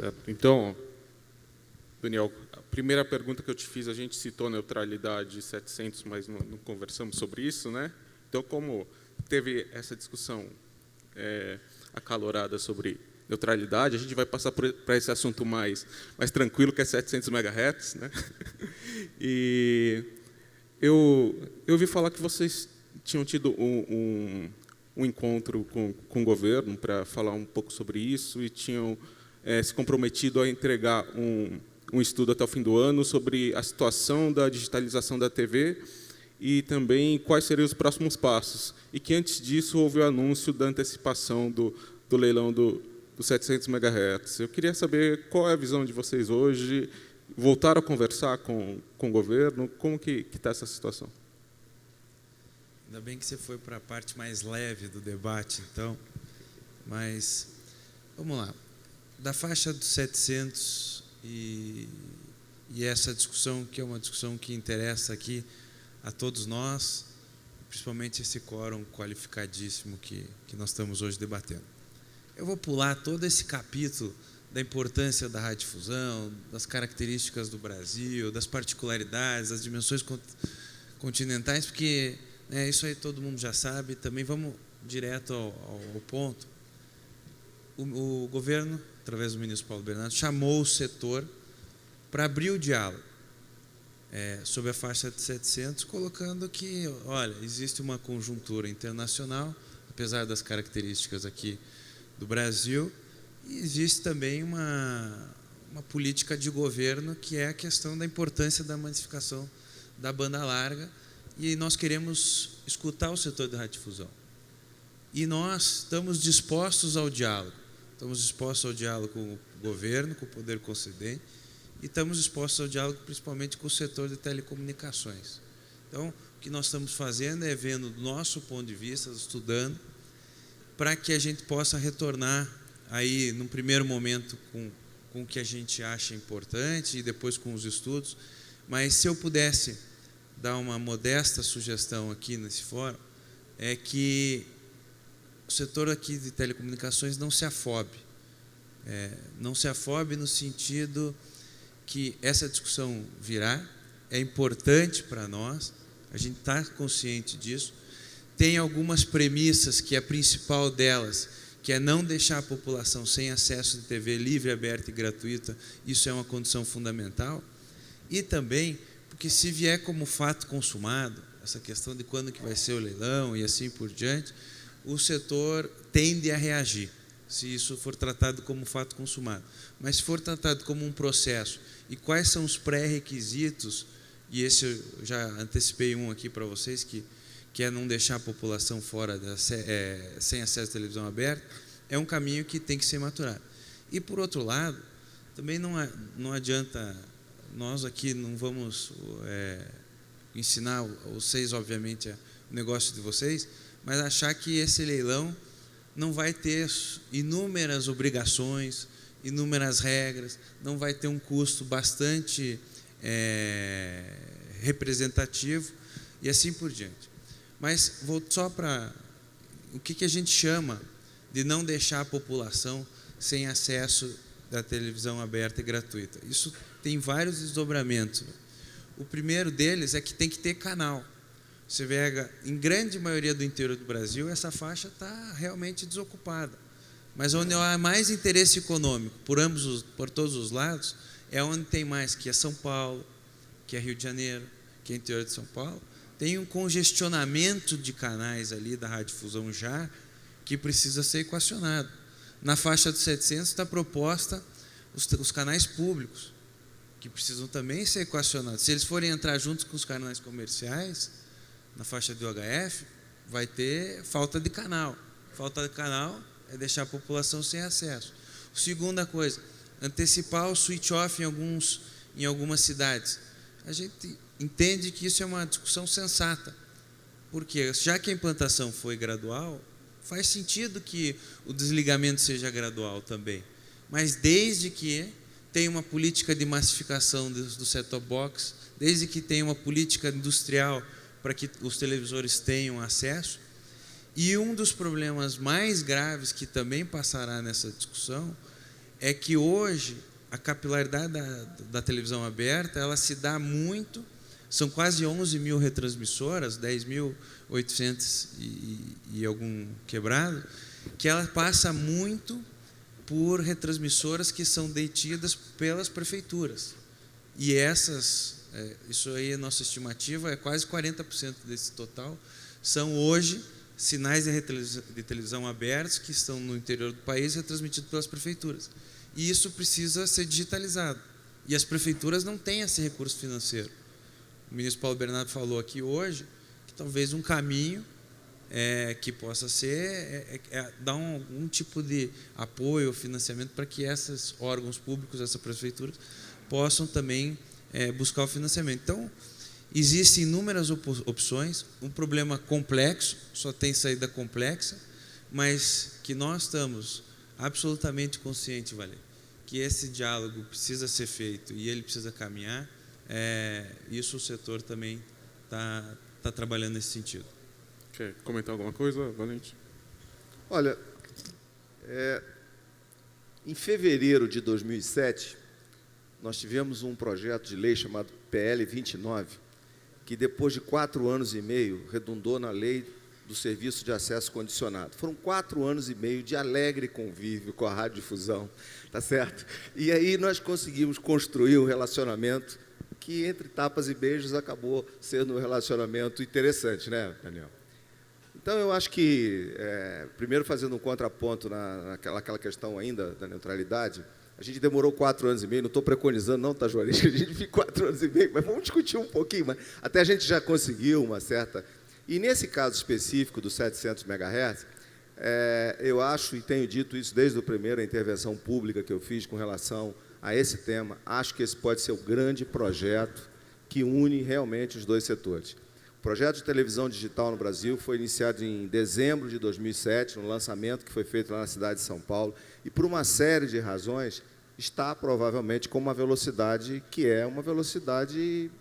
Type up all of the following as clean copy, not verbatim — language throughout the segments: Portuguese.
Certo. Então, Daniel, a primeira pergunta que eu te fiz, a gente citou neutralidade 700, mas não conversamos sobre isso, né? Então, como teve essa discussão acalorada sobre neutralidade, a gente vai passar para esse assunto mais tranquilo, que é 700 MHz, né? E eu ouvi falar que vocês tinham tido um encontro com o governo para falar um pouco sobre isso e tinham se comprometido a entregar um estudo até o fim do ano sobre a situação da digitalização da TV e também quais seriam os próximos passos. E que, antes disso, houve o anúncio da antecipação do leilão dos 700 MHz. Eu queria saber qual é a visão de vocês hoje. Voltaram a conversar com o governo? Como que está essa situação? Ainda bem que você foi para a parte mais leve do debate, então. Mas, vamos lá. Da faixa dos 700 e essa discussão, que é uma discussão que interessa aqui a todos nós, principalmente esse quórum qualificadíssimo que nós estamos hoje debatendo. Eu vou pular todo esse capítulo da importância da radiodifusão, das características do Brasil, das particularidades, das dimensões continentais, porque isso aí todo mundo já sabe. Também vamos direto ao ponto. O governo, através do ministro Paulo Bernardo, chamou o setor para abrir o diálogo sobre a faixa de 700, colocando que, olha, existe uma conjuntura internacional, apesar das características aqui do Brasil, e existe também uma política de governo, que é a questão da importância da massificação da banda larga, e nós queremos escutar o setor da radiodifusão. E nós estamos dispostos ao diálogo. Estamos dispostos ao diálogo com o governo, com o poder concedente, e estamos dispostos ao diálogo principalmente com o setor de telecomunicações. Então, o que nós estamos fazendo é vendo do nosso ponto de vista, estudando, para que a gente possa retornar aí, num primeiro momento, com o que a gente acha importante e depois com os estudos. Mas se eu pudesse dar uma modesta sugestão aqui nesse fórum, é que o setor aqui de telecomunicações não se afobe. Não se afobe no sentido que essa discussão virá, é importante para nós, a gente está consciente disso. Tem algumas premissas, que a principal delas, que é não deixar a população sem acesso de TV livre, aberta e gratuita, isso é uma condição fundamental. E também, porque se vier como fato consumado, essa questão de quando que vai ser o leilão e assim por diante, o setor tende a reagir, se isso for tratado como fato consumado. Mas se for tratado como um processo, e quais são os pré-requisitos, e esse eu já antecipei um aqui para vocês, que é não deixar a população fora, sem acesso à televisão aberta, é um caminho que tem que ser maturado. E, por outro lado, também não adianta, nós aqui não vamos ensinar vocês, obviamente, o negócio de vocês, mas achar que esse leilão não vai ter inúmeras obrigações, inúmeras regras, não vai ter um custo bastante representativo e assim por diante. Mas vou só para o que a gente chama de não deixar a população sem acesso da televisão aberta e gratuita. Isso tem vários desdobramentos. O primeiro deles é que tem que ter canal. Você vê, em grande maioria do interior do Brasil, essa faixa está realmente desocupada. Mas onde há mais interesse econômico, por todos os lados, é onde tem mais, que é São Paulo, que é Rio de Janeiro, que é interior de São Paulo. Tem um congestionamento de canais ali da radiodifusão já, que precisa ser equacionado. Na faixa dos 700 está proposta os canais públicos, que precisam também ser equacionados. Se eles forem entrar juntos com os canais comerciais, na faixa do UHF, vai ter falta de canal. Falta de canal é deixar a população sem acesso. Segunda coisa, antecipar o switch-off em algumas cidades. A gente entende que isso é uma discussão sensata, porque já que a implantação foi gradual, faz sentido que o desligamento seja gradual também, mas desde que tenha uma política de massificação do set-top box, desde que tenha uma política industrial para que os televisores tenham acesso. E um dos problemas mais graves que também passará nessa discussão é que hoje a capilaridade da televisão aberta, ela se dá muito, são quase 11 mil retransmissoras, 10.800 e algum quebrado, que ela passa muito por retransmissoras que são detidas pelas prefeituras. E isso aí, a nossa estimativa, é quase 40% desse total, são hoje sinais de televisão abertos que estão no interior do país retransmitidos pelas prefeituras. E isso precisa ser digitalizado. E as prefeituras não têm esse recurso financeiro. O ministro Paulo Bernardo falou aqui hoje que talvez um caminho que possa ser dar algum tipo de apoio ou financiamento para que esses órgãos públicos, essas prefeituras, possam também buscar o financiamento. Então, existem inúmeras opções, um problema complexo, só tem saída complexa, mas que nós estamos absolutamente conscientes, Valério, que esse diálogo precisa ser feito e ele precisa caminhar. Isso o setor também está trabalhando nesse sentido. Quer comentar alguma coisa, Valente? Olha, em fevereiro de 2007, nós tivemos um projeto de lei chamado PL 29, que depois de 4 anos e meio redundou na lei do serviço de acesso condicionado. Foram 4 anos e meio de alegre convívio com a radiodifusão, tá certo? E aí nós conseguimos construir um relacionamento que, entre tapas e beijos, acabou sendo um relacionamento interessante, né, Daniel? Então, eu acho que, primeiro fazendo um contraponto naquela questão ainda da neutralidade, a gente demorou 4 anos e meio, não estou preconizando não, tá, Juarez, que a gente fique 4 anos e meio, mas vamos discutir um pouquinho, mas até a gente já conseguiu uma certa... E nesse caso específico dos 700 MHz, eu acho, e tenho dito isso desde a primeira intervenção pública que eu fiz com relação a esse tema, acho que esse pode ser o grande projeto que une realmente os dois setores. O projeto de televisão digital no Brasil foi iniciado em dezembro de 2007, no lançamento que foi feito lá na cidade de São Paulo, e por uma série de razões está provavelmente com uma velocidade que é uma velocidade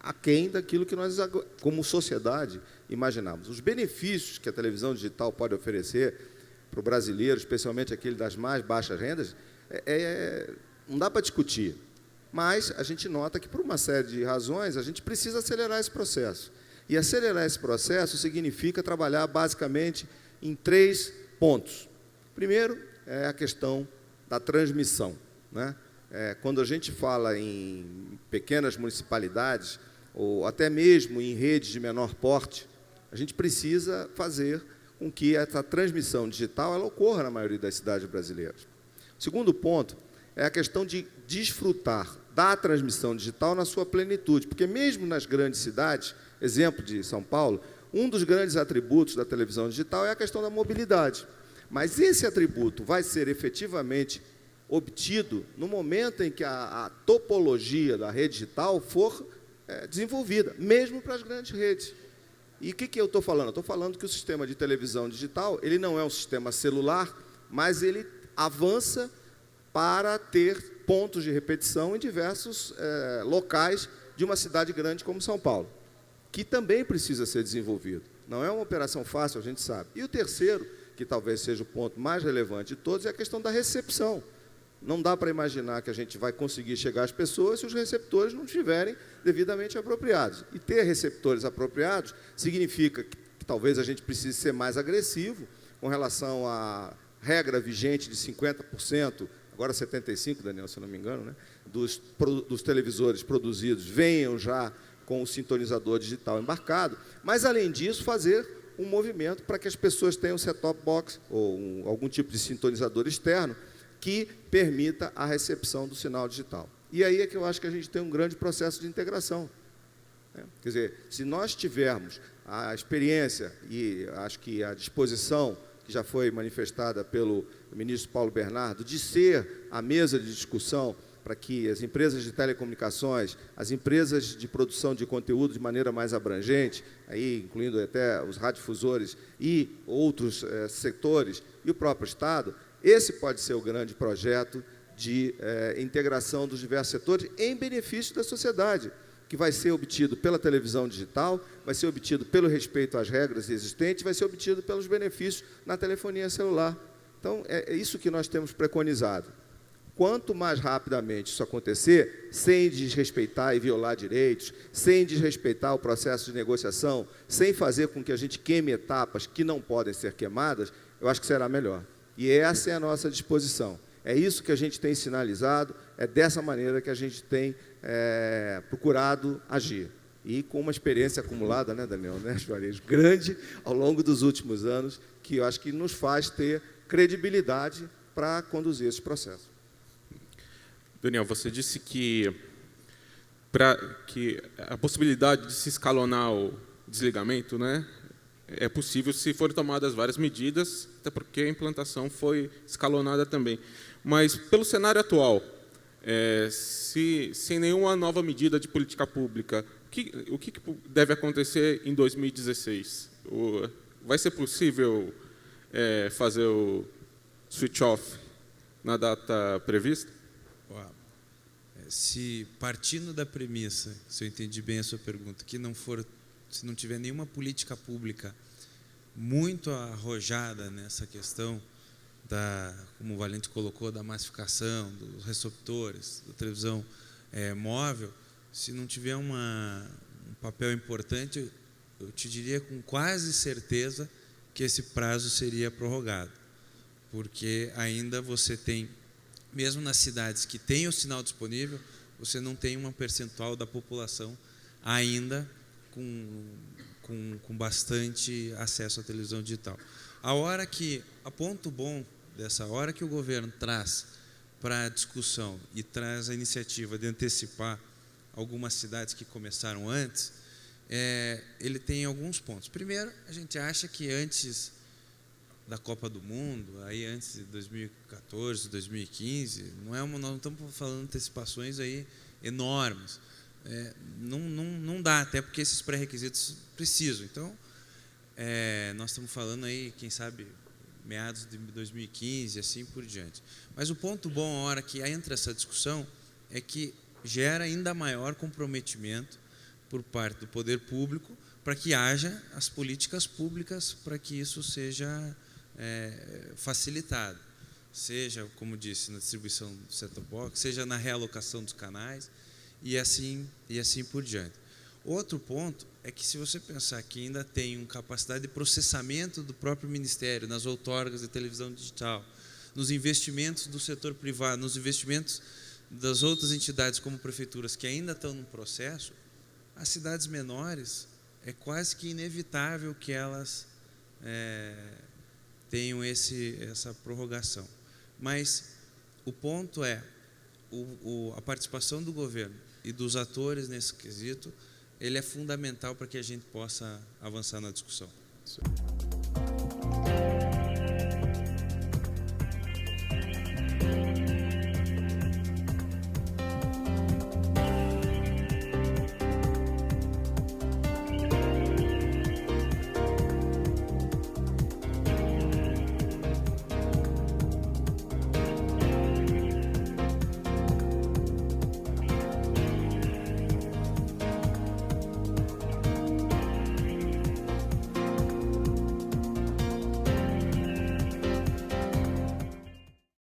aquém daquilo que nós, como sociedade, imaginamos. Os benefícios que a televisão digital pode oferecer para o brasileiro, especialmente aquele das mais baixas rendas, não dá para discutir. Mas a gente nota que, por uma série de razões, a gente precisa acelerar esse processo. E acelerar esse processo significa trabalhar basicamente em 3 pontos. Primeiro, é a questão da transmissão, né? Quando a gente fala em pequenas municipalidades, ou até mesmo em redes de menor porte, a gente precisa fazer com que essa transmissão digital ela ocorra na maioria das cidades brasileiras. O segundo ponto é a questão de desfrutar da transmissão digital na sua plenitude, porque mesmo nas grandes cidades, exemplo de São Paulo, um dos grandes atributos da televisão digital é a questão da mobilidade. Mas esse atributo vai ser efetivamente obtido no momento em que a topologia da rede digital for desenvolvida, mesmo para as grandes redes. E o que eu estou falando? Eu estou falando que o sistema de televisão digital ele não é um sistema celular, mas ele avança para ter pontos de repetição em diversos locais de uma cidade grande como São Paulo, que também precisa ser desenvolvido. Não é uma operação fácil, a gente sabe. E o terceiro, que talvez seja o ponto mais relevante de todos, é a questão da recepção. Não dá para imaginar que a gente vai conseguir chegar às pessoas se os receptores não estiverem devidamente apropriados. E ter receptores apropriados significa que talvez a gente precise ser mais agressivo com relação à regra vigente de 50%, agora 75%, Daniel, se eu não me engano, né, dos televisores produzidos venham já com o sintonizador digital embarcado, mas, além disso, fazer um movimento para que as pessoas tenham set-top box ou algum tipo de sintonizador externo que permita a recepção do sinal digital. E aí é que eu acho que a gente tem um grande processo de integração. Quer dizer, se nós tivermos a experiência e acho que a disposição que já foi manifestada pelo ministro Paulo Bernardo de ser a mesa de discussão para que as empresas de telecomunicações, as empresas de produção de conteúdo de maneira mais abrangente, aí incluindo até os radiodifusores e outros setores e o próprio Estado, esse pode ser o grande projeto de integração dos diversos setores em benefício da sociedade, que vai ser obtido pela televisão digital, vai ser obtido pelo respeito às regras existentes, vai ser obtido pelos benefícios na telefonia celular. Então, é isso que nós temos preconizado. quanto mais rapidamente isso acontecer, sem desrespeitar e violar direitos, sem desrespeitar o processo de negociação, sem fazer com que a gente queime etapas que não podem ser queimadas, eu acho que será melhor. E essa é a nossa disposição. É isso que a gente tem sinalizado, é dessa maneira que a gente tem procurado agir. E com uma experiência acumulada, né, Daniel, né, Juarez, grande ao longo dos últimos anos, que eu acho que nos faz ter credibilidade para conduzir esse processo. Daniel, você disse que a possibilidade de se escalonar o desligamento, né, é possível se forem tomadas várias medidas, até porque a implantação foi escalonada também. Mas, pelo cenário atual, sem nenhuma nova medida de política pública, o que deve acontecer em 2016? Vai ser possível fazer o switch off na data prevista? Se partindo da premissa, se eu entendi bem a sua pergunta, se não tiver nenhuma política pública muito arrojada nessa questão como o Valente colocou, da massificação, dos receptores, da televisão móvel, se não tiver um papel importante, eu te diria com quase certeza que esse prazo seria prorrogado, porque ainda você tem, mesmo nas cidades que têm o sinal disponível, você não tem uma percentual da população ainda com bastante acesso à televisão digital. A ponto bom dessa hora que o governo traz para a discussão e traz a iniciativa de antecipar algumas cidades que começaram antes, ele tem alguns pontos. Primeiro, a gente acha que antes da Copa do Mundo, aí antes de 2014, 2015, nós não estamos falando de antecipações aí enormes. Não dá, até porque esses pré-requisitos precisam. Então, nós estamos falando aí, quem sabe, meados de 2015, assim por diante. Mas o ponto bom, a hora que entra essa discussão, é que gera ainda maior comprometimento por parte do poder público para que haja as políticas públicas para que isso seja facilitado. Seja, como disse, na distribuição do set-top box, seja na realocação dos canais e assim por diante. Outro ponto é que, se você pensar que ainda tem uma capacidade de processamento do próprio Ministério, nas outorgas de televisão digital, nos investimentos do setor privado, nos investimentos das outras entidades como prefeituras que ainda estão no processo, as cidades menores é quase que inevitável que elas tenham essa prorrogação. Mas o ponto é a participação do governo e dos atores nesse quesito, ele é fundamental para que a gente possa avançar na discussão.